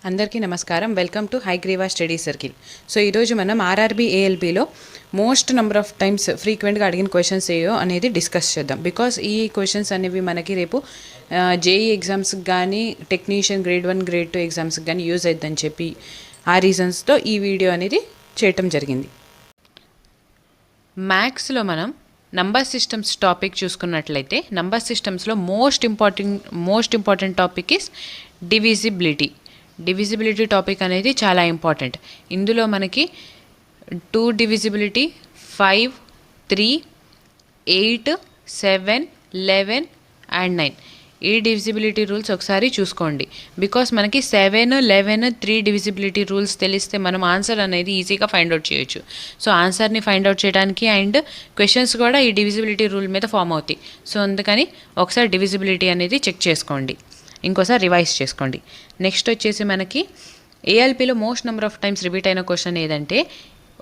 అందరికీ నమస్కారం. Welcome to Hayagriva study circle. So ఈరోజు మనం ఆర్ఆర్బీ ఏఎల్బీలో మోస్ట్ నెంబర్ ఆఫ్ టైమ్స్ ఫ్రీక్వెంట్గా అడిగిన క్వశ్చన్స్ ఏయో అనేది డిస్కస్ చేద్దాం. బికాస్ ఈ క్వశ్చన్స్ అనేవి మనకి రేపు జేఈ ఎగ్జామ్స్కి కానీ టెక్నీషియన్ గ్రేడ్ 1 గ్రేడ్ 2 ఎగ్జామ్స్కి కానీ యూజ్ అవుతుందని చెప్పి ఆ రీజన్స్తో ఈ వీడియో అనేది చేయటం జరిగింది. మ్యాథ్స్లో మనం నంబర్ సిస్టమ్స్ టాపిక్ చూసుకున్నట్లయితే నంబర్ సిస్టమ్స్లో most important topic is divisibility topic అనేది చాలా ఇంపార్టెంట్. ఇందులో మనకి 2 డివిజిబిలిటీ 5, 3, 8, 7, 11 అండ్ 9 ఈ డివిజిబిలిటీ రూల్స్ ఒకసారి చూసుకోండి. బికాస్ మనకి 7, 11, 3 డివిజిబిలిటీ రూల్స్ తెలిస్తే మనం ఆన్సర్ అనేది ఈజీగా ఫైండ్ అవుట్ చేయొచ్చు. సో ఆన్సర్ని ఫైండ్ అవుట్ చేయడానికి అండ్ క్వశ్చన్స్ కూడా ఈ డివిజిబిలిటీ రూల్ మీద ఫామ్ అవుతాయి. సో అందుకని ఒకసారి డివిజిబిలిటీ అనేది చెక్ చేసుకోండి, ఇంకోసారి రివైజ్ చేసుకోండి. నెక్స్ట్ వచ్చేసి మనకి ఏఎల్పిలో most number of times repeat అయిన క్వశ్చన్ ఏదంటే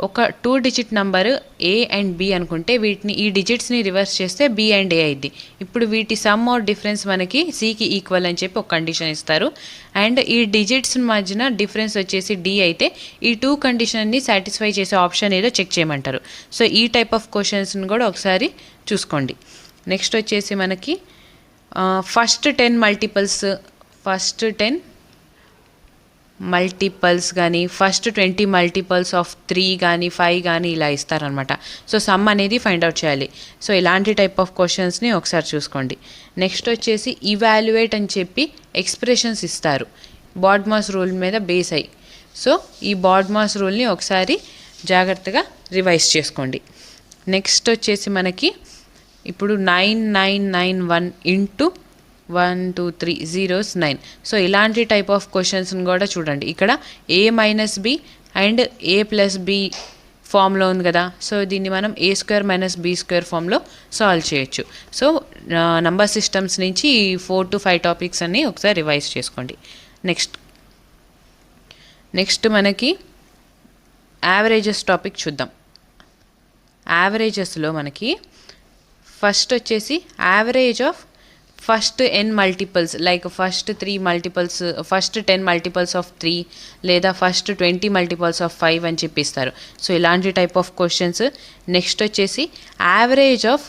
ఒక 2 digit number A and B అనుకుంటే వీటిని ఈ డిజిట్స్ని రివర్స్ చేస్తే బి అండ్ ఏ అయింది. ఇప్పుడు వీటి సమ్ ఆర్ డిఫరెన్స్ మనకి సికి ఈక్వల్ అని చెప్పి ఒక కండిషన్ ఇస్తారు. అండ్ ఈ డిజిట్స్ మధ్యన డిఫరెన్స్ వచ్చేసి డి అయితే ఈ 2 కండిషన్ని సాటిస్ఫై చేసే ఆప్షన్ ఏదో చెక్ చేయమంటారు. సో ఈ టైప్ ఆఫ్ క్వశ్చన్స్ని కూడా ఒకసారి చూసుకోండి. నెక్స్ట్ వచ్చేసి మనకి ఫస్ట్ 10 మల్టిపల్స్ కానీ ఫస్ట్ 20 మల్టిపల్స్ ఆఫ్ 3 కానీ 5 కానీ ఇలా ఇస్తారనమాట. సో సమ్ అనేది ఫైండ్ అవుట్ చేయాలి. సో ఇలాంటి టైప్ ఆఫ్ క్వశ్చన్స్ని ఒకసారి చూసుకోండి. నెక్స్ట్ వచ్చేసి ఇవాల్యుయేట్ అని చెప్పి ఎక్స్ప్రెషన్స్ ఇస్తారు బాడ్మాస్ రూల్ మీద బేస్ అయ్యి. సో ఈ బాడ్మాస్ రూల్ని ఒకసారి జాగ్రత్తగా రివైజ్ చేసుకోండి. నెక్స్ట్ వచ్చేసి మనకి ఇప్పుడు 9991 ఇంటూ 1 2 3 zeros 9. సో ఇలాంటి టైప్ ఆఫ్ క్వశ్చన్స్ని కూడా చూడండి. ఇక్కడ a minus B and a plus B ఫామ్లో ఉంది కదా. సో దీన్ని మనం a² మైనస్ b² ఫామ్లో సాల్వ్ చేయొచ్చు. సో నంబర్ సిస్టమ్స్ నుంచి 4 to 5 టాపిక్స్ అన్నీ ఒకసారి రివైజ్ చేసుకోండి. నెక్స్ట్ మనకి యావరేజెస్ టాపిక్ చూద్దాం. యావరేజెస్లో మనకి ఫస్ట్ వచ్చేసి average of first n multiples like first 3 multiples first 10 multiples of 3 లేదా ఫస్ట్ 20 మల్టిపల్స్ ఆఫ్ 5 అని చెప్పిస్తారు. సో ఇలాంటి టైప్ ఆఫ్ క్వశ్చన్స్. నెక్స్ట్ వచ్చేసి యావరేజ్ ఆఫ్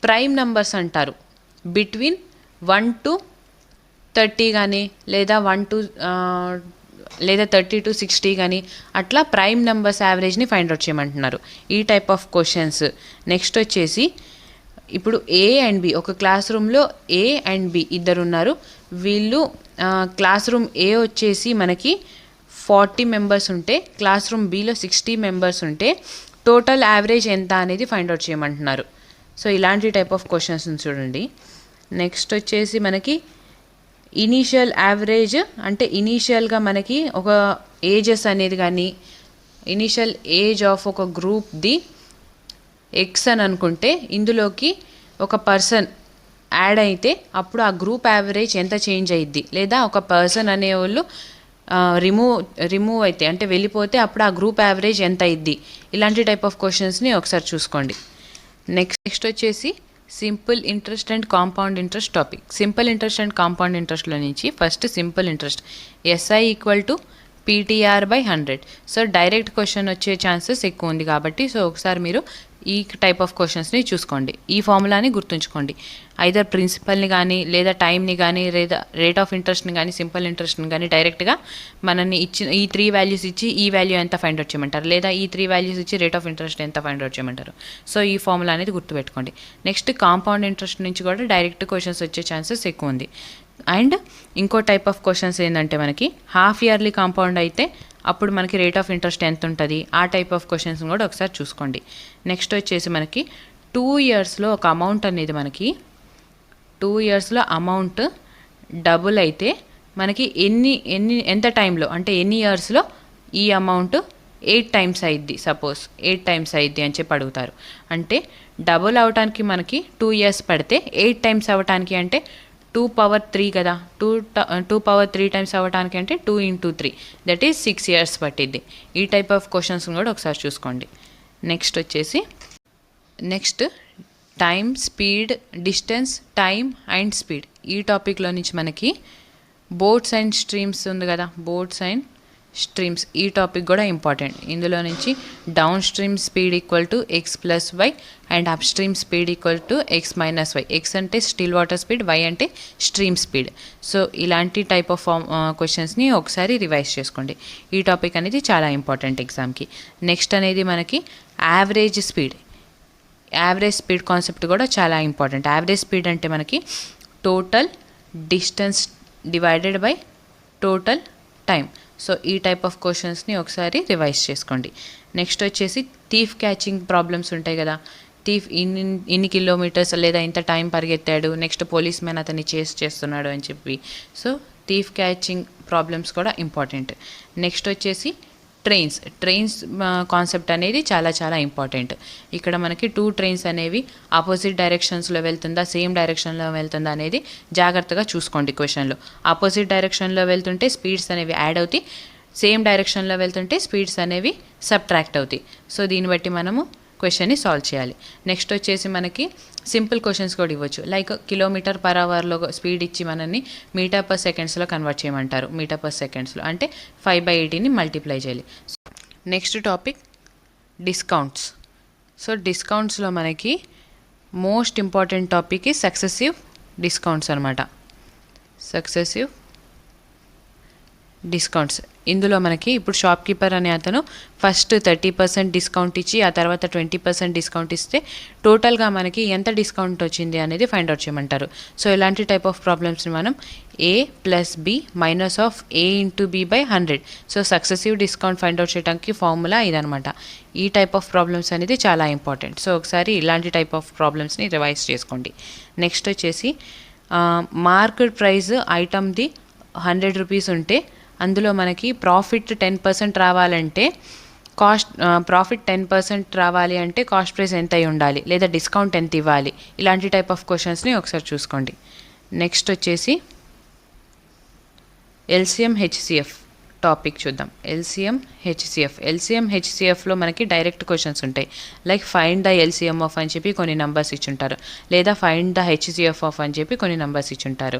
ప్రైమ్ నంబర్స్ అంటారు బిట్వీన్ 1 to 30 కానీ లేదా 30 to 60 కానీ అట్లా ప్రైమ్ నెంబర్స్ యావరేజ్ని ఫైండ్ అవుట్ చేయమంటున్నారు. ఈ టైప్ ఆఫ్ క్వశ్చన్స్. నెక్స్ట్ వచ్చేసి ఇప్పుడు ఏ అండ్ బి ఒక క్లాస్ రూమ్లో ఏ అండ్ బి ఇద్దరు ఉన్నారు. వీళ్ళు క్లాస్ రూమ్ ఏ వచ్చేసి మనకి 40 మెంబర్స్ ఉంటే క్లాస్ రూమ్ బిలో 60 మెంబర్స్ ఉంటే టోటల్ యావరేజ్ ఎంత అనేది ఫైండ్ అవుట్ చేయమంటున్నారు. సో ఇలాంటి టైప్ ఆఫ్ క్వశ్చన్స్ చూడండి. నెక్స్ట్ వచ్చేసి మనకి ఇనీషియల్ యావరేజ్ అంటే ఇనీషియల్గా మనకి ఒక ఏజెస్ అనేది కానీ ఇనీషియల్ ఏజ్ ఆఫ్ ఒక గ్రూప్ది ఎక్స్ అని అనుకుంటే ఇందులోకి ఒక పర్సన్ యాడ్ అయితే అప్పుడు ఆ గ్రూప్ యావరేజ్ ఎంత చేంజ్ అయ్యిద్ది, లేదా ఒక పర్సన్ అనేవాళ్ళు రిమూవ్ అయితే అంటే వెళ్ళిపోతే అప్పుడు ఆ గ్రూప్ యావరేజ్ ఎంత అయ్యిద్ది. ఇలాంటి టైప్ ఆఫ్ క్వశ్చన్స్ని ఒకసారి చూసుకోండి. నెక్స్ట్ వచ్చేసి simple interest and compound interest topic. Simple interest and compound ఇంట్రెస్ట్లో నుంచి first simple interest SI = PTR/100. So direct question వచ్చే ఛాన్సెస్ ఎక్కువ ఉంది కాబట్టి సో ఒకసారి మీరు ఈ టైప్ ఆఫ్ క్వశ్చన్స్ని చూసుకోండి. ఈ ఫార్ములాని గుర్తుంచుకోండి. ఐదర్ ప్రిన్సిపల్ని కానీ లేదా టైంని కానీ లేదా రేట్ ఆఫ్ ఇంట్రెస్ట్ని కానీ సింపుల్ ఇంట్రెస్ట్ని కానీ డైరెక్ట్గా మనల్ని ఇచ్చిన ఈ 3 వాల్యూస్ ఇచ్చి ఈ వాల్యూ ఎంత ఫైండ్ అవుట్ చేయమంటారు, లేదా ఈ 3 వాల్యూస్ ఇచ్చి రేట్ ఆఫ్ ఇంట్రెస్ట్ ఎంత ఫైండ్ అవుట్ చేయమంటారు. సో ఈ ఫార్ములా అనేది గుర్తుపెట్టుకోండి. నెక్స్ట్ కాంపౌండ్ ఇంట్రెస్ట్ నుంచి కూడా డైరెక్ట్ క్వశ్చన్స్ వచ్చే ఛాన్సెస్ ఎక్కువ ఉంది. అండ్ ఇంకో టైప్ ఆఫ్ క్వశ్చన్స్ ఏంటంటే మనకి హాఫ్ ఇయర్లీ కాంపౌండ్ అయితే అప్పుడు మనకి రేట్ ఆఫ్ ఇంట్రెస్ట్ ఎంత ఉంటుంది, ఆ టైప్ ఆఫ్ క్వశ్చన్స్ కూడా ఒకసారి చూసుకోండి. నెక్స్ట్ వచ్చేసి మనకి 2 ఇయర్స్లో ఒక అమౌంట్ అనేది మనకి 2 ఇయర్స్లో అమౌంట్ డబుల్ అయితే మనకి ఎంత టైంలో అంటే ఎన్ని ఇయర్స్లో ఈ అమౌంట్ 8 times అయ్యిద్ది. సపోజ్ 8 times అయ్యిద్ది అని చెప్పి అడుగుతారు. అంటే డబుల్ అవడానికి మనకి 2 years పడితే 8 times అవ్వటానికి అంటే 2^3 కదా. 2^3 times అవ్వడానికి అంటే 2 into 3 దట్ ఈజ్ 6 years పట్టిద్ది. ఈ టైప్ ఆఫ్ క్వశ్చన్స్ కూడా ఒకసారి చూసుకోండి. నెక్స్ట్ వచ్చేసి time, speed, distance, time and speed ఈ టాపిక్లో నుంచి మనకి బోట్స్ అండ్ స్ట్రీమ్స్ ఉంది కదా, బోట్స్ అండ్ స్ట్రీమ్స్, ఈ టాపిక్ కూడా ఇంపార్టెంట్. ఇందులో నుంచి downstream speed equal to X plus Y and upstream speed equal to X minus Y. X అంటే స్టిల్ వాటర్ స్పీడ్, వై అంటే స్ట్రీమ్ స్పీడ్. సో ఇలాంటి type of క్వశ్చన్స్ని ఒకసారి revise చేసుకోండి. ఈ టాపిక్ అనేది చాలా ఇంపార్టెంట్ ఎగ్జామ్కి. నెక్స్ట్ అనేది మనకి average speed. Average speed concept కూడా చాలా ఇంపార్టెంట్. యావరేజ్ స్పీడ్ అంటే మనకి total distance divided by total time. So ఈ టైప్ ఆఫ్ క్వశ్చన్స్ని ఒకసారి రివైజ్ చేసుకోండి. నెక్స్ట్ వచ్చేసి థీఫ్ క్యాచింగ్ ప్రాబ్లమ్స్ ఉంటాయి కదా. థీఫ్ ఇన్ని కిలోమీటర్స్ లేదా ఇంత టైం పరిగెత్తాడు, నెక్స్ట్ పోలీస్ మ్యాన్ అతన్ని చేస్తున్నాడు అని చెప్పి. సో థీఫ్ క్యాచింగ్ ప్రాబ్లమ్స్ కూడా ఇంపార్టెంట్. నెక్స్ట్ వచ్చేసి ట్రైన్స్ కాన్సెప్ట్ అనేది చాలా చాలా ఇంపార్టెంట్. ఇక్కడ మనకి 2 ట్రైన్స్ అనేవి ఆపోజిట్ డైరెక్షన్స్లో వెళ్తుందా, సేమ్ డైరెక్షన్లో వెళ్తుందా అనేది జాగ్రత్తగా చూసుకోండి క్వశ్చన్లో. ఆపోజిట్ డైరెక్షన్లో వెళ్తుంటే స్పీడ్స్ అనేవి యాడ్ అవుతాయి, సేమ్ డైరెక్షన్లో వెళ్తుంటే స్పీడ్స్ అనేవి సబ్ట్రాక్ట్ అవుతాయి. సో దీన్ని బట్టి మనము క్వశ్చన్ని సాల్వ్ చేయాలి. నెక్స్ట్ వచ్చేసి మనకి సింపుల్ క్వశ్చన్స్ కూడా ఇవ్వచ్చు. లైక్ కిలోమీటర్ పర్ అవర్లో స్పీడ్ ఇచ్చి మనల్ని మీటర్ పర్ సెకండ్స్లో కన్వర్ట్ చేయమంటారు. మీటర్ పర్ సెకండ్స్లో అంటే 5/80ని మల్టిప్లై చేయాలి. Next topic discounts. సో డిస్కౌంట్స్లో మనకి మోస్ట్ ఇంపార్టెంట్ టాపిక్ ఈ సక్సెసివ్ డిస్కౌంట్స్ అనమాట. Successive discounts. ఇందులో మనకి ఇప్పుడు షాప్ కీపర్ అనే అతను ఫస్ట్ 30% డిస్కౌంట్ ఇచ్చి ఆ తర్వాత 20% డిస్కౌంట్ ఇస్తే టోటల్గా మనకి ఎంత డిస్కౌంట్ వచ్చింది అనేది ఫైండ్ అవుట్ చేయమంటారు. సో ఇలాంటి టైప్ ఆఫ్ ప్రాబ్లమ్స్ని మనం A + B - A × B/100. So successive discount find out చేయడానికి ఫార్ములా ఇదనమాట. ఈ టైప్ ఆఫ్ ప్రాబ్లమ్స్ అనేది చాలా ఇంపార్టెంట్. సో ఒకసారి ఇలాంటి టైప్ ఆఫ్ ప్రాబ్లమ్స్ని రివైజ్ చేసుకోండి. నెక్స్ట్ వచ్చేసి మార్కెట్ ప్రైస్ ఐటమ్ది 100 రూపీస్ ఉంటే అందులో మనకి ప్రాఫిట్ 10% రావాలంటే ప్రాఫిట్ 10% రావాలి అంటే కాస్ట్ ప్రైస్ ఎంత అయి ఉండాలి, లేదా డిస్కౌంట్ ఎంత ఇవ్వాలి. ఇలాంటి టైప్ ఆఫ్ క్వశ్చన్స్ని ఒకసారి చూసుకోండి. నెక్స్ట్ వచ్చేసి ఎల్సిఎం హెచ్సిఎఫ్ టాపిక్ చూద్దాం. ఎల్సిఎం హెచ్సిఎఫ్లో మనకి డైరెక్ట్ క్వశ్చన్స్ ఉంటాయి. Like find the LCM of అని చెప్పి కొన్ని నెంబర్స్ ఇచ్చుంటారు, లేదా ఫైండ్ ద హెచ్సిఎఫ్ ఆఫ్ అని చెప్పి కొన్ని నెంబర్స్ ఇచ్చుంటారు.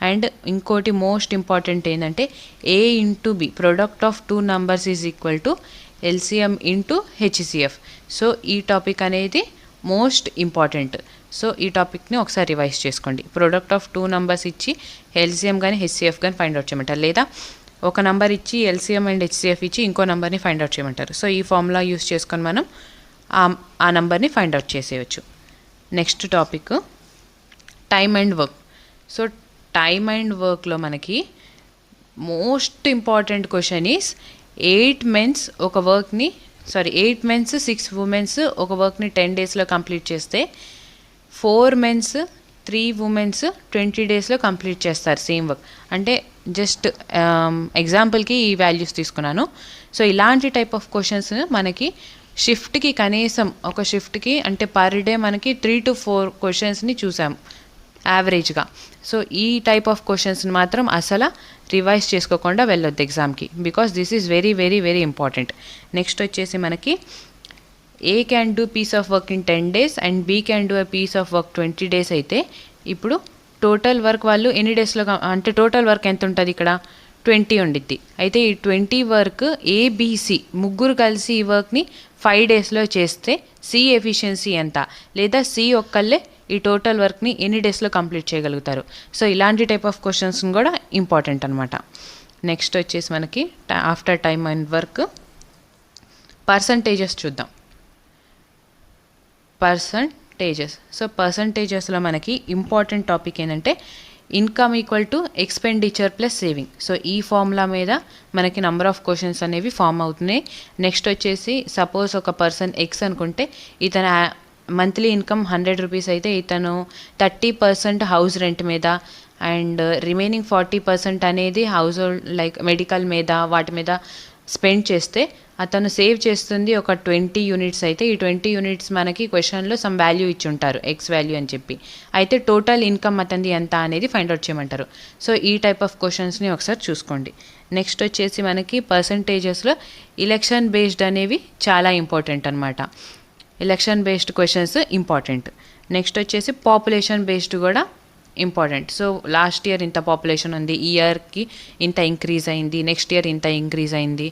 అండ్ ఇంకోటి మోస్ట్ ఇంపార్టెంట్ ఏంటంటే A × B product of 2 numbers is equal to LCM × HCF. So ఈ టాపిక్ అనేది మోస్ట్ ఇంపార్టెంట్. సో ఈ టాపిక్ని ఒకసారి రివైజ్ చేసుకోండి. ప్రొడక్ట్ ఆఫ్ 2 numbers ఇచ్చి ఎల్సిఎం కానీ హెచ్సిఎఫ్ కానీ ఫైండ్ అవుట్ చేయమంటారు, లేదా ఒక నెంబర్ ఇచ్చి ఎల్సిఎం అండ్ హెచ్సిఎఫ్ ఇచ్చి ఇంకో నెంబర్ని ఫైండ్ అవుట్ చేయమంటారు. సో ఈ ఫార్ములా యూస్ చేసుకొని మనం ఆ నెంబర్ని ఫైండ్ అవుట్ చేసేయచ్చు. Next topic time and work. So time and వర్క్లో మనకి most important question is 8 men 6 women ఒక వర్క్ని 10 daysలో కంప్లీట్ చేస్తే 4 men 3 women 20 daysలో కంప్లీట్ చేస్తారు సేమ్ వర్క్. అంటే జస్ట్ ఎగ్జాంపుల్కి ఈ వాల్యూస్ తీసుకున్నాను. సో ఇలాంటి టైప్ ఆఫ్ క్వశ్చన్స్ మనకి షిఫ్ట్కి కనీసం ఒక షిఫ్ట్కి అంటే పర్ డే మనకి 3 to 4 క్వశ్చన్స్ని చూసాం యావరేజ్గా. సో ఈ టైప్ ఆఫ్ క్వశ్చన్స్ని మాత్రం అసలు రివైజ్ చేసుకోకుండా వెళ్ళొద్దు ఎగ్జామ్కి, because this is very very very important. Next వచ్చేసి మనకి A can do piece of work in 10 days and B can do a piece of work 20 days అయితే ఇప్పుడు టోటల్ వర్క్ వాళ్ళు ఎన్ని డేస్లో అంటే టోటల్ వర్క్ ఎంత ఉంటుంది ఇక్కడ 20 ఉండిద్ది. అయితే ఈ 20 వర్క్ ఏబిసి ముగ్గురు కలిసి ఈ వర్క్ని 5 daysలో చేస్తే సి ఎఫిషియన్సీ ఎంత, లేదా సి ఒక్కళ్ళే ఈ టోటల్ వర్క్ని ఎన్ని డేస్లో కంప్లీట్ చేయగలుగుతారు. సో ఇలాంటి టైప్ ఆఫ్ క్వశ్చన్స్ కూడా ఇంపార్టెంట్ అనమాట. నెక్స్ట్ వచ్చేసి మనకి after time and work percentages చూద్దాం. సో పర్సంటేజెస్లో మనకి ఇంపార్టెంట్ టాపిక్ ఏంటంటే income equal to expenditure plus saving. So ఈ ఫార్ములా మీద మనకి నెంబర్ ఆఫ్ క్వశ్చన్స్ అనేవి ఫామ్ అవుతున్నాయి. నెక్స్ట్ వచ్చేసి సపోజ్ ఒక పర్సన్ ఎక్స్ అనుకుంటే ఇతను మంత్లీ ఇన్కమ్ 100 రూపీస్ అయితే ఇతను 30% హౌస్ రెంట్ మీద అండ్ రిమైనింగ్ 40% అనేది హౌస్ హోల్డ్ లైక్ మెడికల్ మీద వాటి మీద స్పెండ్ చేస్తే అతను సేవ్ చేస్తుంది ఒక 20 units అయితే ఈ 20 units మనకి క్వశ్చన్లో సమ్ వాల్యూ ఇచ్చి ఉంటారు, ఎక్స్ వాల్యూ అని చెప్పి. అయితే టోటల్ ఇన్కమ్ అతనిది ఎంత అనేది ఫైండ్ అవుట్ చేయమంటారు. సో ఈ టైప్ ఆఫ్ క్వశ్చన్స్ని ఒకసారి చూసుకోండి. నెక్స్ట్ వచ్చేసి మనకి పర్సంటేజెస్లో ఎలక్షన్ బేస్డ్ అనేవి చాలా ఇంపార్టెంట్ అనమాట. Election based questions important. Next వచ్చేసి పాపులేషన్ బేస్డ్ కూడా ఇంపార్టెంట్. సో లాస్ట్ ఇయర్ ఇంత పాపులేషన్ ఉంది, ఈ ఇయర్కి ఇంత ఇంక్రీజ్ అయింది, నెక్స్ట్ ఇయర్ ఇంత ఇంక్రీజ్ అయింది,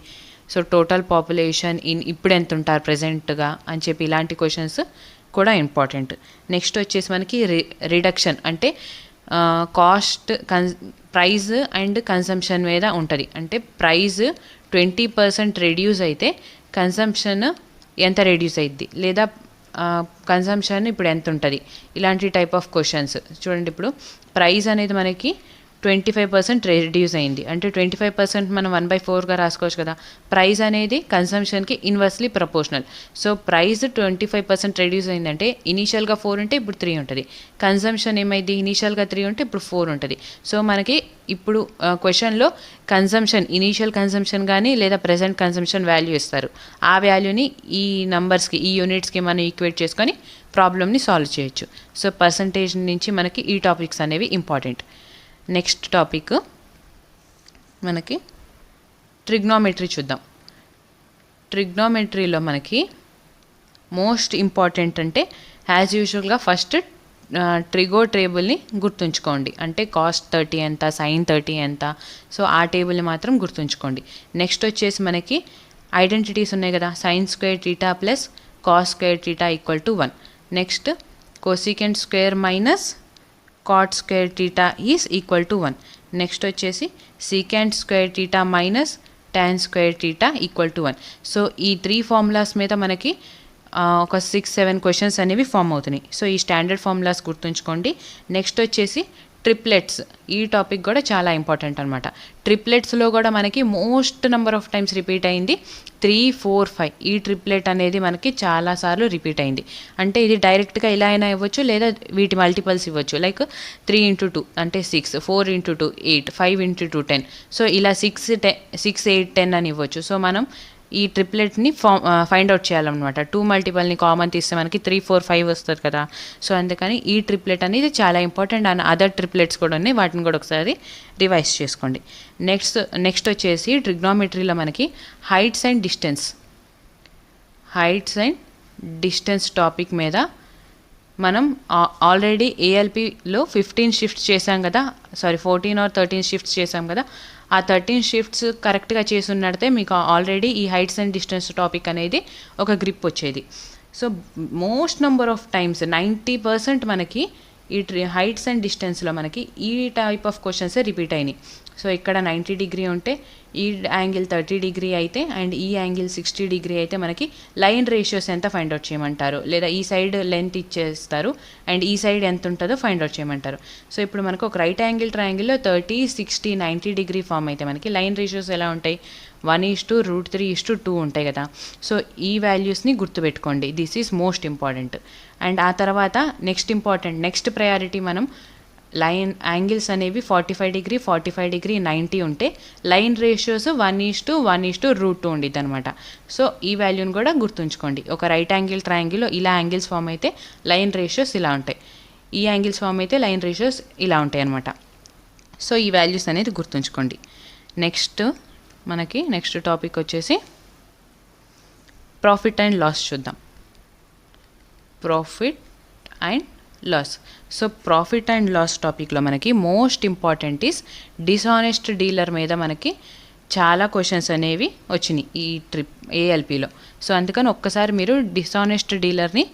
సో టోటల్ పాపులేషన్ ఇప్పుడు ఎంత ఉంటారు ప్రజెంట్గా అని చెప్పి ఇలాంటి క్వశ్చన్స్ కూడా ఇంపార్టెంట్. నెక్స్ట్ వచ్చేసి మనకి రిడక్షన్ అంటే కాస్ట్ ప్రైస్ అండ్ కన్సంప్షన్ మీద ఉంటుంది. అంటే ప్రైస్ 20% రెడ్యూస్ అయితే కన్సంప్షన్ ఎంత రెడ్యూస్ అయింది, లేదా కన్సంప్షన్ ఇప్పుడు ఎంత ఉంటుంది, ఇలాంటి టైప్ ఆఫ్ క్వశ్చన్స్ చూడండి. ఇప్పుడు ప్రైస్ అనేది మనకి 25% రెడ్యూస్ అయింది అంటే 25% మనం 1/4గా రాసుకోవచ్చు కదా. ప్రైస్ అనేది కన్సంప్షన్కి inversely proportional. So price 25% reduce అయిందంటే ఇనీషియల్గా 4 ఉంటే ఇప్పుడు 3 ఉంటుంది. కన్సంప్షన్ ఏమైంది, ఇనీషియల్గా 3 ఉంటే ఇప్పుడు 4 ఉంటుంది. సో మనకి ఇప్పుడు క్వశ్చన్లో కన్సంప్షన్ ఇనీషియల్ కన్సంప్షన్ కానీ లేదా ప్రెజెంట్ కన్సంప్షన్ వాల్యూ ఇస్తారు. ఆ వాల్యూని ఈ నంబర్స్కి ఈ యూనిట్స్కి మనం ఈక్వేట్ చేసుకొని ప్రాబ్లమ్ని సాల్వ్ చేయొచ్చు. సో పర్సంటేజ్ నుంచి మనకి ఈ టాపిక్స్ అనేవి ఇంపార్టెంట్. నెక్స్ట్ టాపిక్ మనకి ట్రిగ్నోమెట్రీ చూద్దాం. ట్రిగ్నోమెట్రీలో మనకి మోస్ట్ ఇంపార్టెంట్ అంటే యాజ్ యూజువల్గా ఫస్ట్ ట్రిగో టేబుల్ని గుర్తుంచుకోండి. అంటే కాస్ట్ 30 ఎంత, సైన్ 30 ఎంత, సో ఆ టేబుల్ని మాత్రం గుర్తుంచుకోండి. నెక్స్ట్ వచ్చేసి మనకి ఐడెంటిటీస్ ఉన్నాయి కదా, sine square theta plus cos square theta equal to 1. Next cosecant square minus cot square theta is equal to 1. Next వచ్చేసి secant square theta minus tan square theta equal to 1. So ఈ 3 formulas మీద మనకి ఒక 6-7 questions అనేవి form అవుతున్నాయి. So ఈ standard formulas గుర్తుంచుకోండి. Next వచ్చేసి ట్రిప్లెట్స్, ఈ టాపిక్ కూడా చాలా ఇంపార్టెంట్ అనమాట. ట్రిప్లెట్స్లో కూడా మనకి most number of times repeat అయింది 3, 4, 5. ఈ ట్రిప్లెట్ అనేది మనకి చాలాసార్లు రిపీట్ అయింది. అంటే ఇది డైరెక్ట్గా ఇలా అయినా ఇవ్వచ్చు, లేదా వీటి మల్టిపల్స్ ఇవ్వచ్చు. లైక్ 3 × 2 అంటే 6, 4 × 2 8, 5 × 2 10. సో ఇలా 6, 8, 10 అని ఇవ్వచ్చు. సో మనం ఈ ట్రిప్లెట్ని ఫైండ్ అవుట్ చేయాలన్నమాట. 2 మల్టిపల్ని కామన్ తీస్తే మనకి 3, 4, 5 వస్తుంది కదా. సో అందుకని ఈ ట్రిప్లెట్ అనేది చాలా ఇంపార్టెంట్. అండ్ అదర్ ట్రిప్లెట్స్ కూడా ఉన్నాయి, వాటిని కూడా ఒకసారి రివైజ్ చేసుకోండి. నెక్స్ట్ వచ్చేసి ట్రిగ్నోమెట్రీలో మనకి హైట్స్ అండ్ డిస్టెన్స్ టాపిక్ మీద మనం ఆల్రెడీ ఏఎల్పిలో 15 షిఫ్ట్స్ చేసాం కదా, 14 or 13 షిఫ్ట్స్ చేసాం కదా. ఆ 13 షిఫ్ట్స్ కరెక్ట్గా చేసున్నట్టే మీకు ఆల్రెడీ ఈ హైట్స్ అండ్ డిస్టెన్స్ టాపిక్ అనేది ఒక గ్రిప్ వచ్చేది. So most number of times 90% మనకి ఈ హైట్స్ అండ్ డిస్టెన్స్లో మనకి ఈ టైప్ ఆఫ్ క్వశ్చన్స్ రిపీట్ అయినాయి. సో ఇక్కడ 90 డిగ్రీ ఉంటే ఈ యాంగిల్ 30 డిగ్రీ అయితే అండ్ ఈ యాంగిల్ 60 డిగ్రీ అయితే మనకి లైన్ రేషియోస్ ఎంత ఫైండ్ అవుట్ చేయమంటారు, లేదా ఈ సైడ్ లెంత్ ఇచ్చేస్తారు అండ్ ఈ సైడ్ ఎంత ఉంటుందో ఫైండ్ అవుట్ చేయమంటారు. సో ఇప్పుడు మనకు ఒక రైట్ యాంగిల్ ట్రయాంగిల్లో 30, 60, 90 డిగ్రీ ఫామ్ అయితే మనకి లైన్ రేషియోస్ ఎలా ఉంటాయి, 1:√3:2 ఉంటాయి కదా. సో ఈ వాల్యూస్ని గుర్తుపెట్టుకోండి. This is most important. And ఆ తర్వాత నెక్స్ట్ ప్రయారిటీ మనం లైన్ యాంగిల్స్ అనేవి 45 డిగ్రీ, 45 డిగ్రీ, 90 ఉంటే లైన్ రేషియోస్ 1:1:√2 ఉండిద్ది అనమాట. సో ఈ వాల్యూని కూడా గుర్తుంచుకోండి. ఒక రైట్ యాంగిల్ ట్రయాంగిల్లో ఇలా యాంగిల్స్ ఫామ్ అయితే లైన్ రేషియోస్ ఇలా ఉంటాయి, ఈ యాంగిల్స్ ఫామ్ అయితే లైన్ రేషియోస్ ఇలా ఉంటాయి అనమాట. సో ఈ వాల్యూస్ అనేది గుర్తుంచుకోండి. నెక్స్ట్ టాపిక్ వచ్చేసి ప్రాఫిట్ అండ్ లాస్ చూద్దాం. Profit and loss. So profit and loss టాపిక్లో మనకి most important is dishonest dealer మీద మనకి చాలా క్వశ్చన్స్ అనేవి వచ్చినాయి ఈ ఏఎల్పిలో. సో అందుకని ఒక్కసారి మీరు డిసానెస్ట్ డీలర్ని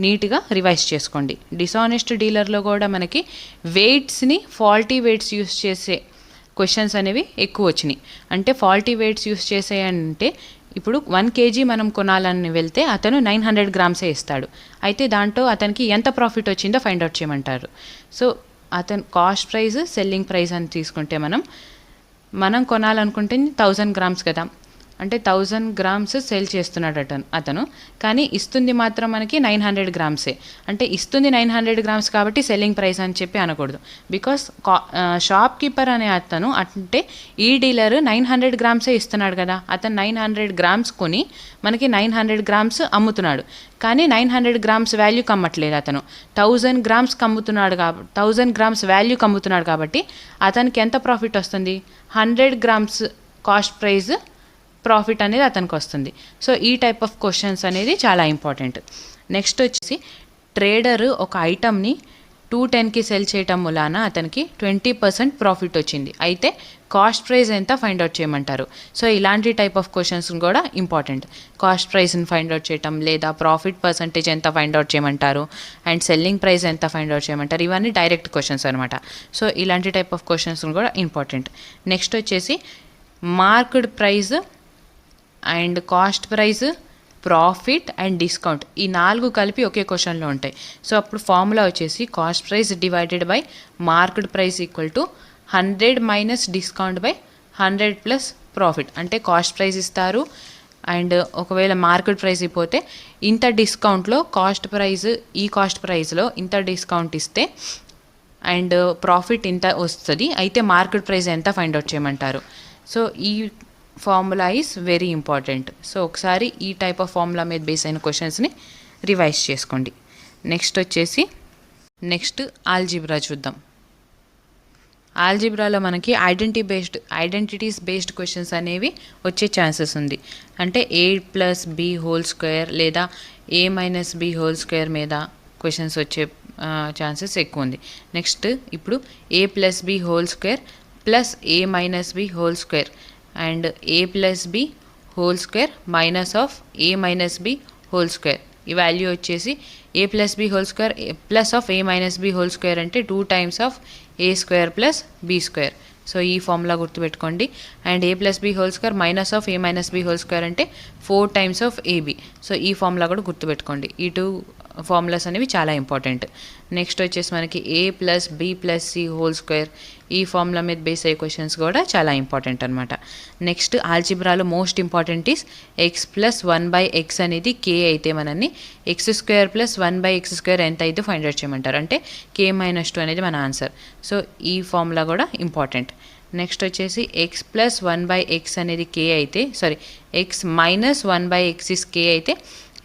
నీట్గా రివైజ్ చేసుకోండి. డిసానెస్ట్ డీలర్లో కూడా మనకి వెయిట్స్ని ఫాల్టీ వెయిట్స్ యూస్ చేసే క్వశ్చన్స్ అనేవి ఎక్కువ వచ్చినాయి. అంటే ఫాల్టీ వెయిట్స్ యూస్ చేసేయంటే ఇప్పుడు 1 kg మనం కొనాలని వెళ్తే అతను 900 గ్రామ్సే ఇస్తాడు. అయితే దాంట్లో అతనికి ఎంత ప్రాఫిట్ వచ్చిందో ఫైండ్ అవుట్ చేయమంటారు. సో అతను కాస్ట్ ప్రైస్, సెల్లింగ్ ప్రైస్ అని తీసుకుంటే మనం కొనాలనుకుంటే 1000 గ్రామ్స్ కదా, అంటే 1000 గ్రామ్స్ సెల్ చేస్తున్నాడు అతను, కానీ ఇస్తుంది మాత్రం మనకి 900 గ్రామ్సే. అంటే ఇస్తుంది 900 గ్రామ్స్ కాబట్టి సెల్లింగ్ ప్రైస్ అని చెప్పి అనకూడదు. బికాస్ షాప్ కీపర్ అనే అతను అంటే ఈ డీలర్ 900 గ్రామ్సే ఇస్తున్నాడు కదా, అతను 900 గ్రామ్స్ కొని మనకి 900 గ్రామ్స్ అమ్ముతున్నాడు. కానీ 900 గ్రామ్స్ వాల్యూకి అమ్మట్లేదు, అతను 1000 గ్రామ్స్కి అమ్ముతున్నాడు. 1000 గ్రామ్స్ వాల్యూకి అమ్ముతున్నాడు కాబట్టి అతనికి ఎంత ప్రాఫిట్ వస్తుంది, 100 గ్రామ్స్ కాస్ట్ ప్రైస్ ప్రాఫిట్ అనేది అతనికి వస్తుంది. సో ఈ టైప్ ఆఫ్ క్వశ్చన్స్ అనేది చాలా ఇంపార్టెంట్. నెక్స్ట్ వచ్చేసి ట్రేడర్ ఒక ఐటమ్ని 210కి సెల్ చేయటం మూలాన అతనికి 20% ప్రాఫిట్ వచ్చింది. అయితే కాస్ట్ ప్రైస్ ఎంత ఫైండ్ అవుట్ చేయమంటారు. సో ఇలాంటి టైప్ ఆఫ్ క్వశ్చన్స్ కూడా ఇంపార్టెంట్. కాస్ట్ ప్రైస్ని ఫైండ్ అవుట్ చేయటం, లేదా ప్రాఫిట్ పర్సంటేజ్ ఎంత ఫైండ్ అవుట్ చేయమంటారు, అండ్ సెల్లింగ్ ప్రైస్ ఎంత ఫైండ్ అవుట్ చేయమంటారు. ఇవన్నీ డైరెక్ట్ క్వశ్చన్స్ అనమాట. సో ఇలాంటి టైప్ ఆఫ్ క్వశ్చన్స్ కూడా ఇంపార్టెంట్. నెక్స్ట్ వచ్చేసి marked price and cost price, profit and discount, ఈ 4 కలిపి ఒకే క్వశ్చన్లో ఉంటాయి. సో అప్పుడు ఫార్ములా వచ్చేసి cost price divided by marked price equal to 100 minus discount by 100 plus profit. అంటే కాస్ట్ ప్రైస్ ఇస్తారు అండ్ ఒకవేళ మార్కెట్ ప్రైస్ అయిపోతే ఇంత డిస్కౌంట్లో కాస్ట్ ప్రైస్, ఈ కాస్ట్ ప్రైస్లో ఇంత డిస్కౌంట్ ఇస్తే అండ్ ప్రాఫిట్ ఇంత వస్తుంది. అయితే మార్కెట్ ప్రైస్ ఎంత ఫైండ్ అవుట్ చేయమంటారు. సో ఈ formula is very important. So ఒకసారి ఈ టైప్ ఆఫ్ ఫార్ములా మీద బేస్ అయిన క్వశ్చన్స్ని రివైజ్ చేసుకోండి. నెక్స్ట్ వచ్చేసి ఆల్జీబ్రా చూద్దాం. ఆల్జీబ్రాలో మనకి ఐడెంటిటీస్ బేస్డ్ క్వశ్చన్స్ అనేవి వచ్చే ఛాన్సెస్ ఉంది. అంటే a+b² లేదా a-b² మీద క్వశ్చన్స్ వచ్చే ఛాన్సెస్ ఎక్కువ ఉంది. నెక్స్ట్ ఇప్పుడు a+b² plus a-b² and a+b² minus of a-b² ఈ వాల్యూ వచ్చేసి a+b² ప్లస్ ఆఫ్ a-b² అంటే 2 times of a² plus b². So ఈ ఫార్ములా గుర్తుపెట్టుకోండి. And a+b² minus of a-b² అంటే 4 టైమ్స్ ఆఫ్ ab. సో ఈ ఫార్ములా కూడా గుర్తుపెట్టుకోండి. ఈ 2 ఫార్ములాస్ అనేవి చాలా ఇంపార్టెంట్. నెక్స్ట్ వచ్చేసి మనకి a+b+c² ఈ ఫార్ములా మీద బేస్ అయ్యే క్వశ్చన్స్ కూడా చాలా ఇంపార్టెంట్ అనమాట. నెక్స్ట్ ఆల్జీబ్రాలో మోస్ట్ ఇంపార్టెంట్ ఈస్ x+1/x అనేది k అయితే మనల్ని x² + 1/x² ఎంత అయితే ఫైండ్ అవుట్ చేయమంటారు. అంటే k-2 అనేది మన ఆన్సర్. సో ఈ ఫార్ములా కూడా ఇంపార్టెంట్. నెక్స్ట్ వచ్చేసి x+1/x అనేది k అయితే x-1/x is k అయితే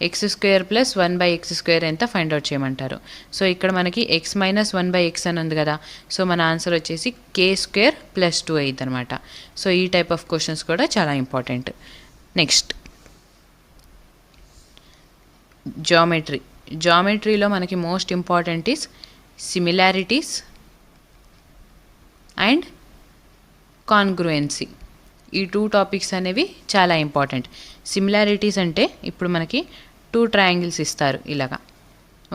x² + 1/x² ఎంత ఫైండ్ అవుట్ చేయమంటారు. సో ఇక్కడ మనకి x-1/x అని ఉంది కదా. సో మన ఆన్సర్ వచ్చేసి k² + 2 అయింది అనమాట. సో ఈ టైప్ ఆఫ్ క్వశ్చన్స్ కూడా చాలా ఇంపార్టెంట్. నెక్స్ట్ జామెట్రీలో మనకి most important is similarities and congruency. ఈ 2 టాపిక్స్ అనేవి చాలా ఇంపార్టెంట్. సిమిలారిటీస్ అంటే ఇప్పుడు మనకి 2 ట్రయాంగిల్స్ ఇస్తారు ఇలాగా,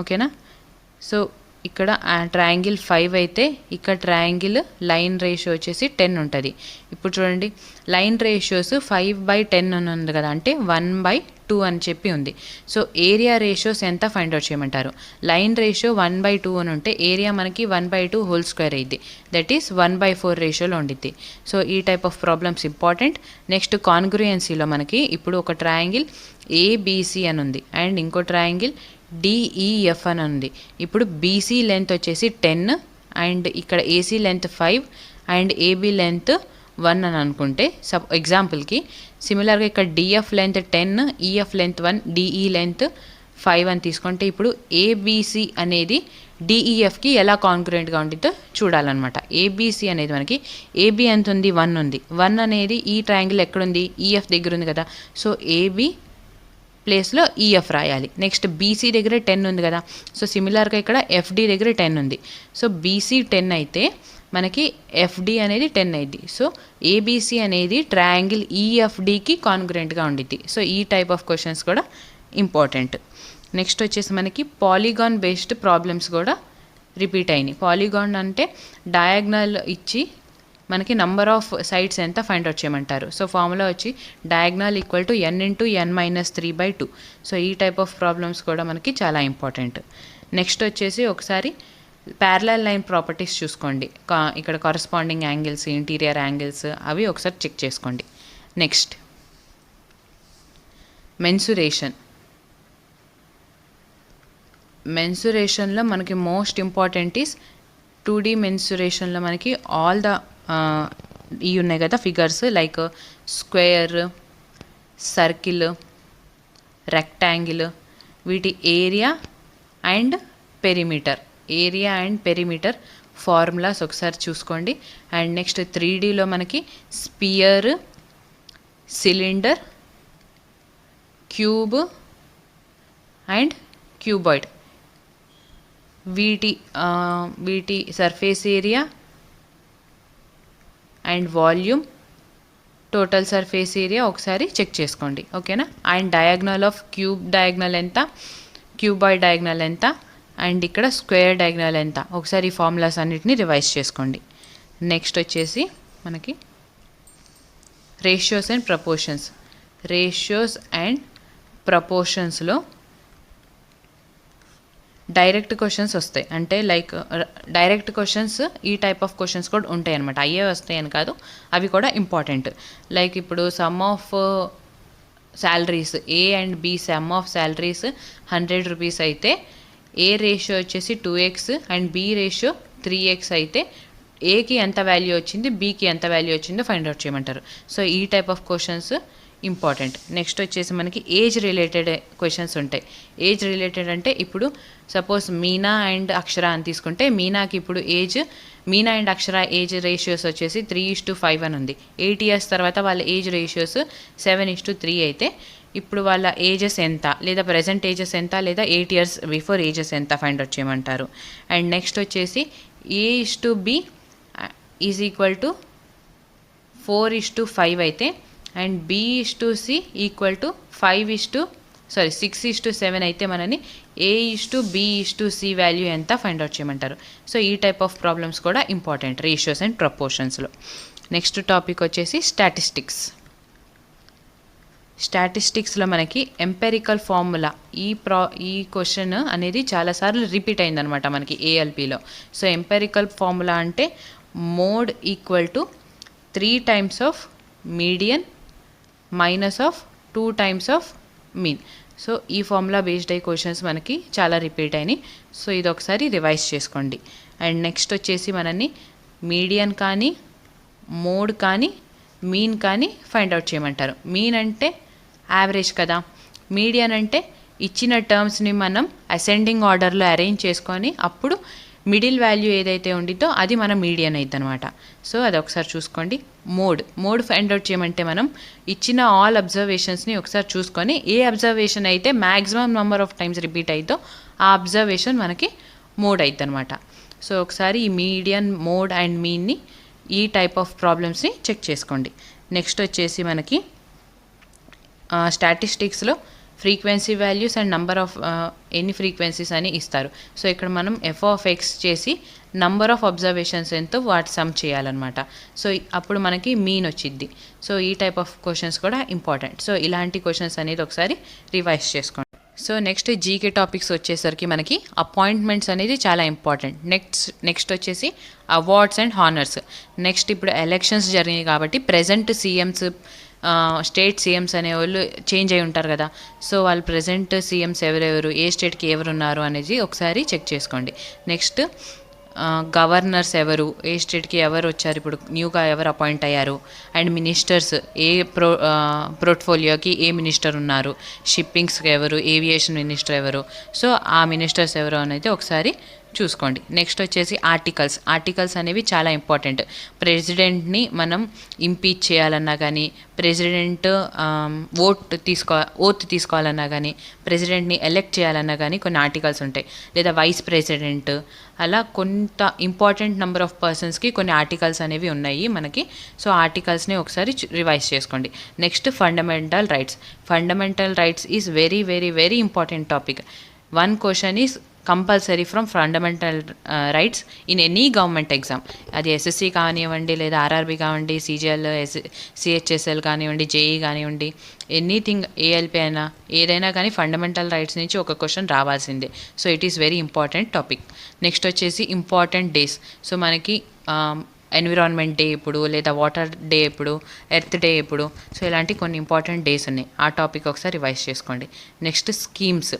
ఓకేనా. సో ఇక్కడ ట్రయాంగిల్ 5 అయితే ఇక్కడ ట్రయాంగిల్ లైన్ రేషియో వచ్చేసి 10 ఉంటుంది. ఇప్పుడు చూడండి, లైన్ రేషియోస్ 5/10 అని ఉంది కదా, అంటే 1/2 అని చెప్పి ఉంది. సో ఏరియా రేషియోస్ ఎంత ఫైండ్ అవుట్ చేయమంటారు. లైన్ రేషియో 1/2 అని ఉంటే ఏరియా మనకి 1/2² అయింది. దట్ ఈస్ 1/4 రేషియోలో ఉండిద్ది. సో ఈ type of problems important. Next కాన్గ్రుయెన్సీలో మనకి ఇప్పుడు ఒక ట్రయాంగిల్ ఏబిసి అని ఉంది అండ్ ఇంకో ట్రయాంగిల్ డిఈఎఫ్ అని ఉంది. ఇప్పుడు బీసీ లెంత్ వచ్చేసి 10 అండ్ ఇక్కడ AC length 5 and AB length 1 అని అనుకుంటే ఎగ్జాంపుల్కి సిమిలర్గా ఇక్కడ DF length 10, EF length 1, DE length 5 అని తీసుకుంటే ఇప్పుడు ఏబీసీ అనేది డిఈఎఫ్కి ఎలా కాన్గ్రుయెంట్గా ఉంటుందో చూడాలన్నమాట. ఏబీసీ అనేది మనకి ఏబీ ఎంత ఉంది, 1 ఉంది. 1 అనేది ఈ ట్రయాంగిల్ ఎక్కడుంది, ఈఎఫ్ దగ్గర ఉంది కదా. సో ఏబీ ప్లేస్లో ఈఎఫ్ రాయాలి. నెక్స్ట్ బీసీ దగ్గర 10 ఉంది కదా. సో సిమిలర్గా ఇక్కడ ఎఫ్డి దగ్గర 10 ఉంది. సో బీసీ 10 అయితే మనకి ఎఫ్డి అనేది 10 అయింది. సో ఏబీసీ అనేది ట్రయాంగిల్ ఈఎఫ్డికి కాన్గ్రుయెంట్గా ఉండిద్ది. సో ఈ టైప్ ఆఫ్ క్వశ్చన్స్ కూడా ఇంపార్టెంట్. నెక్స్ట్ వచ్చేసి మనకి పాలిగాన్ బేస్డ్ ప్రాబ్లమ్స్ కూడా రిపీట్ అయినాయి. పాలిగాన్ అంటే డయాగ్నల్ ఇచ్చి మనకి నంబర్ ఆఫ్ సైడ్స్ ఎంత ఫైండ్ అవుట్ చేయమంటారు. సో ఫార్ములా వచ్చి diagonal equal to n × n-3/2. So ఈ టైప్ ఆఫ్ ప్రాబ్లమ్స్ కూడా మనకి చాలా ఇంపార్టెంట్. నెక్స్ట్ వచ్చేసి ఒకసారి ప్యారలల్ లైన్ ప్రాపర్టీస్ చూసుకోండి. ఇక్కడ కరస్పాండింగ్ యాంగిల్స్, ఇంటీరియర్ యాంగిల్స్ అవి ఒకసారి చెక్ చేసుకోండి. నెక్స్ట్ మెన్సురేషన్లో మనకి మోస్ట్ ఇంపార్టెంట్ ఈస్ 2D మెన్సురేషన్లో మనకి ఆల్ ద ఇవి ఉన్నాయి కదా figures, like square, circle, rectangle, వీటి ఏరియా అండ్ పెరిమీటర్ ఫార్ములాస్ ఒకసారి చూసుకోండి. అండ్ నెక్స్ట్ 3Dలో మనకి sphere, cylinder, cube and cuboid వీటి వీటి surface area and volume, total surface area ఒకసారి చెక్ చేసుకోండి, ఓకేనా. And diagonal of cube diagonal ఎంత, క్యూబాయిడ్ డయాగ్నల్ ఎంత, అండ్ ఇక్కడ స్క్వేర్ డయాగ్నల్ ఎంత, ఒకసారి ఈ ఫార్ములాస్ అన్నిటిని రివైజ్ చేసుకోండి. నెక్స్ట్ వచ్చేసి మనకి ratios and proportions. Ratios and ప్రపోర్షన్స్లో డైరెక్ట్ క్వశ్చన్స్ వస్తాయి, అంటే లైక్ డైరెక్ట్ క్వశ్చన్స్ ఈ టైప్ ఆఫ్ క్వశ్చన్స్ కూడా ఉంటాయి అనమాట. అయ్యే వస్తాయి అని కాదు, అవి కూడా ఇంపార్టెంట్. లైక్ ఇప్పుడు sum of salaries, A and B sum of salaries 100 rupees అయితే ఏ రేషియో వచ్చేసి 2x and B ratio 3x అయితే ఏకి ఎంత వాల్యూ వచ్చింది, బీకి ఎంత వాల్యూ వచ్చిందో ఫైండ్ అవుట్ చేయమంటారు. సో ఈ type of questions important. Next వచ్చేసి మనకి ఏజ్ రిలేటెడ్ క్వశ్చన్స్ ఉంటాయి. ఏజ్ రిలేటెడ్ అంటే ఇప్పుడు సపోజ్ మీనా అండ్ అక్షర అని తీసుకుంటే, మీనాకి ఇప్పుడు age, Meena and Akshara age ratios వచ్చేసి 3:5 అని ఉంది. 8 ఇయర్స్ తర్వాత వాళ్ళ ఏజ్ రేషియోస్ 7:3 అయితే ఇప్పుడు వాళ్ళ ఏజెస్ ఎంత, లేదా ప్రజెంట్ ఏజెస్ ఎంత, లేదా 8 ఇయర్స్ బిఫోర్ ఏజెస్ ఎంత ఫైండ్ అవుట్ చేయమంటారు. అండ్ నెక్స్ట్ వచ్చేసి A:B ఈజ్ ఈక్వల్ టు 4:5 అయితే అండ్ B:C ఈక్వల్ టు 6:7 అయితే మనని A:B:C వాల్యూ ఎంత ఫైండ్ అవుట్ చేయమంటారు. సో ఈ టైప్ ఆఫ్ ప్రాబ్లమ్స్ కూడా ఇంపార్టెంట్ రేషియోస్ అండ్ ప్రపోర్షన్స్లో. నెక్స్ట్ టాపిక్ వచ్చేసి స్టాటిస్టిక్స్. స్టాటిస్టిక్స్లో మనకి ఎంపెరికల్ ఫార్ములా, ఈ క్వశ్చన్ అనేది చాలాసార్లు రిపీట్ అయిందనమాట మనకి ఏఎల్పిలో. సో ఎంపెరికల్ ఫార్ములా అంటే mode equal to 3 times of median minus of 2 times of mean. So ఈ ఫార్ములా బేస్డ్ అయ్యే క్వశ్చన్స్ మనకి చాలా రిపీట్ అయినాయి. సో ఇది ఒకసారి రివైజ్ చేసుకోండి. అండ్ నెక్స్ట్ వచ్చేసి మనల్ని మీడియన్ కానీ, మోడ్ కానీ, మీన్ కానీ ఫైండ్ అవుట్ చేయమంటారు. మీన్ అంటే యావరేజ్ కదా, మీడియన్ అంటే ఇచ్చిన టర్మ్స్ని మనం అసెండింగ్ ఆర్డర్లో అరేంజ్ చేసుకొని అప్పుడు మిడిల్ వాల్యూ ఏదైతే ఉండిద్దో అది మన మీడియన్ అయిద్ది అనమాట. సో అది ఒకసారి చూసుకోండి. మోడ్ ఫైండ్ అవుట్ చేయమంటే మనం ఇచ్చిన ఆల్ అబ్జర్వేషన్స్ని ఒకసారి చూసుకొని ఏ అబ్జర్వేషన్ అయితే maximum number of times repeat అయిద్దో ఆ అబ్జర్వేషన్ మనకి మోడ్ అయిద్ది అనమాట. సో ఒకసారి ఈ మీడియన్, మోడ్ అండ్ మీన్ని ఈ టైప్ ఆఫ్ ప్రాబ్లమ్స్ని చెక్ చేసుకోండి. నెక్స్ట్ వచ్చేసి మనకి స్టాటిస్టిక్స్లో frequency values and number of ఎన్ని ఫ్రీక్వెన్సీస్ అని ఇస్తారు. సో ఇక్కడ మనం f(x) చేసి నంబర్ ఆఫ్ అబ్జర్వేషన్స్ ఎంతో వాటి సమ్ చేయాలన్నమాట. సో అప్పుడు మనకి మీన్ వచ్చిద్ది. సో ఈ టైప్ ఆఫ్ క్వశ్చన్స్ కూడా ఇంపార్టెంట్. సో ఇలాంటి క్వశ్చన్స్ అనేది ఒకసారి రివైజ్ చేసుకోండి. సో నెక్స్ట్ జీకే టాపిక్స్ వచ్చేసరికి మనకి అపాయింట్మెంట్స్ అనేది చాలా ఇంపార్టెంట్. నెక్స్ట్ వచ్చేసి అవార్డ్స్ అండ్ హానర్స్. నెక్స్ట్ ఇప్పుడు ఎలక్షన్స్ జరిగినాయి కాబట్టి ప్రెజెంట్ సీఎంస్, స్టేట్ సీఎంస్ అనేవాళ్ళు చేంజ్ అయి ఉంటారు కదా. సో వాళ్ళు ప్రెజెంట్ సీఎంస్ ఎవరెవరు, ఏ స్టేట్కి ఎవరు ఉన్నారు అనేది ఒకసారి చెక్ చేసుకోండి. నెక్స్ట్ గవర్నర్స్ ఎవరు, ఏ స్టేట్కి ఎవరు వచ్చారు, ఇప్పుడు న్యూగా ఎవరు అపాయింట్ అయ్యారు, అండ్ మినిస్టర్స్ ఏ పోర్ట్ఫోలియోకి ఏ మినిస్టర్ ఉన్నారు, షిప్పింగ్స్కి ఎవరు, ఏవియేషన్ మినిస్టర్ ఎవరు, సో ఆ మినిస్టర్స్ ఎవరు అనేది ఒకసారి చూసుకోండి. నెక్స్ట్ వచ్చేసి ఆర్టికల్స్ అనేవి చాలా ఇంపార్టెంట్. ప్రెసిడెంట్ని మనం ఇంపీచ్ చేయాలన్నా కానీ, ప్రెసిడెంట్ ఓత్ తీసుకోవాలన్నా కానీ, ప్రెసిడెంట్ని ఎలెక్ట్ చేయాలన్నా కానీ కొన్ని ఆర్టికల్స్ ఉంటాయి. లేదా వైస్ ప్రెసిడెంట్, అలా కొంత ఇంపార్టెంట్ నెంబర్ ఆఫ్ పర్సన్స్కి కొన్ని ఆర్టికల్స్ అనేవి ఉన్నాయి మనకి. సో ఆర్టికల్స్ని ఒకసారి రివైజ్ చేసుకోండి. Next fundamental rights is very very very important topic. One question is compulsory from fundamental rights in any government exam. అది ఎస్ఎస్సి కానివ్వండి, లేదా ఆర్ఆర్బీ కానివ్వండి, సిజిఎల్, సిహెచ్ఎస్ఎల్ కానివ్వండి, జేఈ కానివ్వండి, ఎనీథింగ్ ఏఎల్పి అయినా ఏదైనా కానీ ఫండమెంటల్ రైట్స్ నుంచి ఒక క్వశ్చన్ రావాల్సిందే. So it is very important topic. Next వచ్చేసి ఇంపార్టెంట్ డేస్. సో మనకి ఎన్విరాన్మెంట్ డే ఎప్పుడు, లేదా వాటర్ డే ఎప్పుడు, ఎర్త్ డే ఎప్పుడు, సో ఇలాంటి కొన్ని ఇంపార్టెంట్ డేస్ ఉన్నాయి. ఆ టాపిక్ ఒకసారి రివైజ్ చేసుకోండి. Next schemes.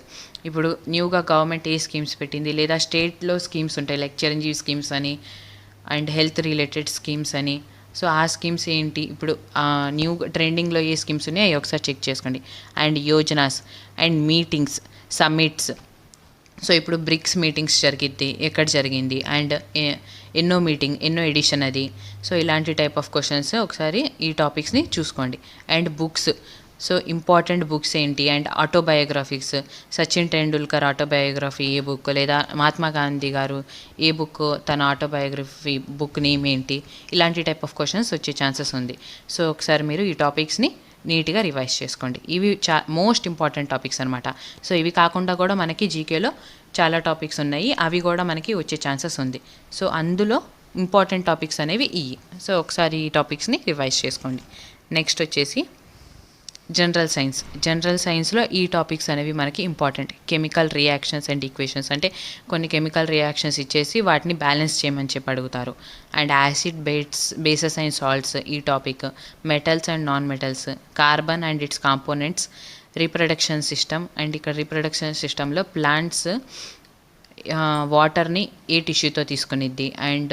ఇప్పుడు న్యూగా గవర్నమెంట్ ఏ స్కీమ్స్ పెట్టింది, లేదా స్టేట్లో స్కీమ్స్ ఉంటాయి లైక్ చిరంజీవి స్కీమ్స్ అని అండ్ హెల్త్ రిలేటెడ్ స్కీమ్స్ అని. సో ఆ స్కీమ్స్ ఏంటి, ఇప్పుడు న్యూ ట్రెండింగ్లో ఏ స్కీమ్స్ ఉన్నాయో అవి ఒకసారి చెక్ చేసుకోండి. And yojanas and meetings, summits. So ఇప్పుడు బ్రిక్స్ మీటింగ్స్ జరిగిద్ది, ఎక్కడ జరిగింది, అండ్ ఎన్నో ఎడిషన్ అది. సో ఇలాంటి టైప్ ఆఫ్ క్వశ్చన్స్ ఒకసారి ఈ టాపిక్స్ని చూసుకోండి. And books so important books ఏంటి and autobiographies, Sachin Tendulkar autobiography ఏ బుక్, లేదా మహాత్మా గాంధీ గారు ఏ బుక్ తన ఆటోబయోగ్రఫీ బుక్ నేమ్ ఏంటి, ఇలాంటి టైప్ ఆఫ్ క్వశ్చన్స్ వచ్చే ఛాన్సెస్ ఉంది. సో ఒకసారి మీరు ఈ టాపిక్స్ని నీట్గా రివైజ్ చేసుకోండి. ఇవి మోస్ట్ ఇంపార్టెంట్ టాపిక్స్ అనమాట. సో ఇవి కాకుండా కూడా మనకి జీకేలో చాలా టాపిక్స్ ఉన్నాయి, అవి కూడా మనకి వచ్చే ఛాన్సెస్ ఉంది. సో అందులో ఇంపార్టెంట్ టాపిక్స్ అనేవి ఇవి. సో ఒకసారి ఈ టాపిక్స్ని రివైజ్ చేసుకోండి. నెక్స్ట్ వచ్చేసి జనరల్ సైన్స్లో ఈ టాపిక్స్ అనేవి మనకి important. Chemical reactions and equations, అంటే కొన్ని కెమికల్ రియాక్షన్స్ ఇచ్చేసి వాటిని బ్యాలెన్స్ చేయమని చెప్పి అడుగుతారు. And acid bases and salts ఈ topic. Metals and non metals, carbon and its components, reproduction system. And ఇక్కడ రీప్రొడక్షన్ సిస్టంలో ప్లాంట్స్ వాటర్ని ఏ టిష్యూతో తీసుకునిద్ది అండ్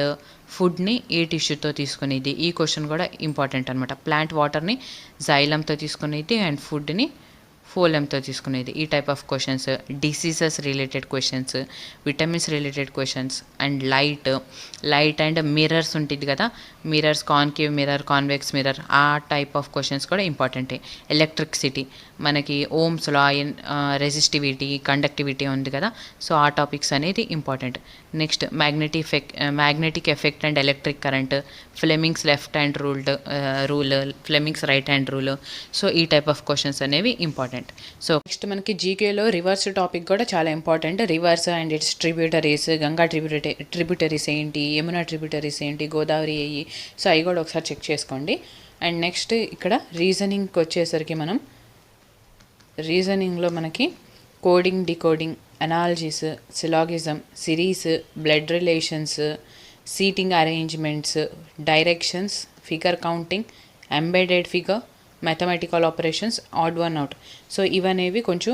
ఫుడ్ని ఏ టిష్యూతో తీసుకునేది, ఈ క్వశ్చన్ కూడా ఇంపార్టెంట్ అనమాట. ప్లాంట్ వాటర్ని జైలంతో తీసుకునేది అండ్ ఫుడ్ని ఫోలంతో తీసుకునేది, ఈ type of questions. Diseases related questions, vitamins related questions. And light and mirrors ఉంటుంది కదా, mirrors, concave mirror, convex mirror, ఆ టైప్ ఆఫ్ క్వశ్చన్స్ కూడా ఇంపార్టెంటే. ఎలక్ట్రిసిటీ, మనకి ఓమ్స్ లా, రెసిస్టివిటీ, కండక్టివిటీ ఉంది కదా, సో ఆ టాపిక్స్ అనేది important. Next magnetic effect and electric current, Fleming's left hand rule, Fleming's right hand rule. So ఈ టైప్ ఆఫ్ క్వశ్చన్స్ అనేవి ఇంపార్టెంట్. సో నెక్స్ట్ మనకి జీకేలో రివర్స్ టాపిక్ కూడా చాలా important. Reverse and it's tributaries, Ganga tributaries ఏంటి, Yamuna tributaries ఏంటి, గోదావరి అయ్యి, so అవి కూడా ఒకసారి చెక్ చేసుకోండి. అండ్ నెక్స్ట్ ఇక్కడ రీజనింగ్కి వచ్చేసరికి మనం రీజనింగ్లో మనకి coding, decoding, analogies, syllogism, series, blood relations, seating arrangements, directions, figure counting, embedded figure, mathematical operations, odd one out. So ఇవనేవి కొంచెం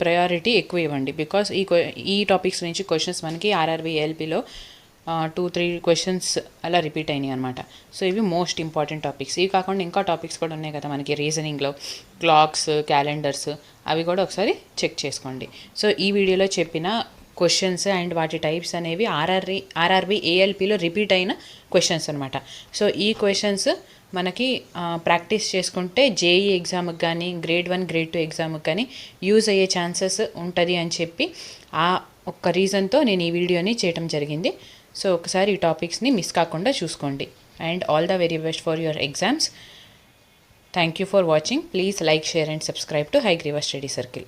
ప్రయారిటీ ఎక్కువ ఇవ్వండి, బికాస్ ఈ టాపిక్స్ నుంచి క్వశ్చన్స్ మనకి ఆర్ఆర్బీ ఏఎల్పీలో 2-3 క్వశ్చన్స్ అలా రిపీట్ అయినాయి అనమాట. సో ఇవి మోస్ట్ ఇంపార్టెంట్ టాపిక్స్. ఇవి కాకుండా ఇంకా టాపిక్స్ కూడా ఉన్నాయి కదా మనకి రీజనింగ్లో, క్లాక్స్, క్యాలెండర్స్, అవి కూడా ఒకసారి చెక్ చేసుకోండి. సో ఈ వీడియోలో చెప్పిన క్వశ్చన్స్ అండ్ వాటి టైప్స్ అనేవి ఆర్ఆర్బీ ఏఎల్పీలో రిపీట్ అయిన క్వశ్చన్స్ అనమాట. సో ఈ క్వశ్చన్స్ మనకి ప్రాక్టీస్ చేసుకుంటే జేఈ ఎగ్జామ్కి కానీ, గ్రేడ్ 1, గ్రేడ్ 2 ఎగ్జామ్కి కానీ యూజ్ అయ్యే ఛాన్సెస్ ఉంటుంది అని చెప్పి ఆ ఒక్క రీజన్తో నేను ఈ వీడియోని చేయటం జరిగింది. సో ఒకసారి ఈ టాపిక్స్ని మిస్ కాకుండా చూసుకోండి. And all the very best for your exams. Thank you for watching. Please like, share and subscribe to Hayagriva study circle.